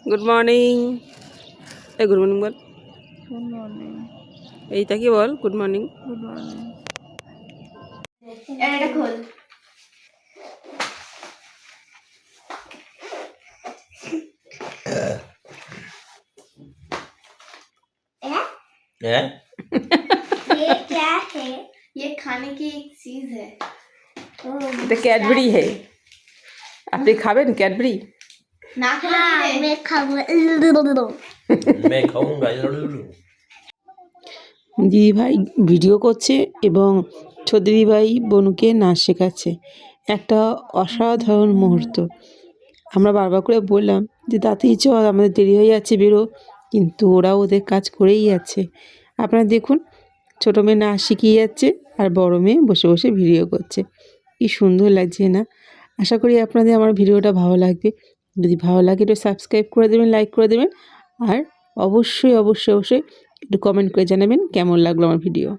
Good morning. এই good morning বল। Good morning. এইটা কি বল, গুড মর্নিং। Good morning. এটা খোল। ये क्या है? ये खाने की एक चीज है। এটা ক্যাডবেরি হে। আপনি খাবেন ক্যাডবেরি? ना हाँ, मैं खाऊंगा। मैं खाऊंगा। দিদিভাই ভিডিও করছে এবং ছোট দিদিভাই বনুকে নাচ শেখাচ্ছে। একটা অসাধারণ মুহূর্ত। আমরা বারবার করে বললাম যে তাতেই চল, আমাদের দেরি হয়ে যাচ্ছে, বেরো, কিন্তু ওরা ওদের কাজ করেই যাচ্ছে। আপনারা দেখুন, ছোটো মেয়ে নাচ শিখিয়ে যাচ্ছে আর বড় মেয়ে বসে বসে ভিডিও করছে। কি সুন্দর লাগছে না? আশা করি আপনাদের আমার ভিডিওটা ভালো লাগবে। যদি ভালো লাগে একটু সাবস্ক্রাইব করে দেবেন, লাইক করে দেবেন, আর অবশ্যই অবশ্যই অবশ্যই একটু কমেন্ট করে জানাবেন কেমন লাগলো আমার ভিডিও।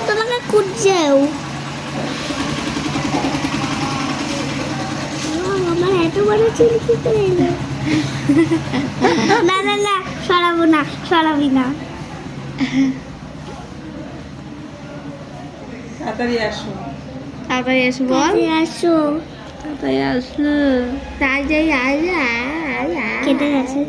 তোমাকে খুঁজছেও। আমার এত বড় চুল কি করে এলো? না না না, সরাবো না, সরাবি না। তাড়াতাড়ি আসো। তাড়াতাড়ি এসো বল। আসো, তাড়াতাড়ি আসো। তাড়াতাড়ি আসো। কেটে গেছে।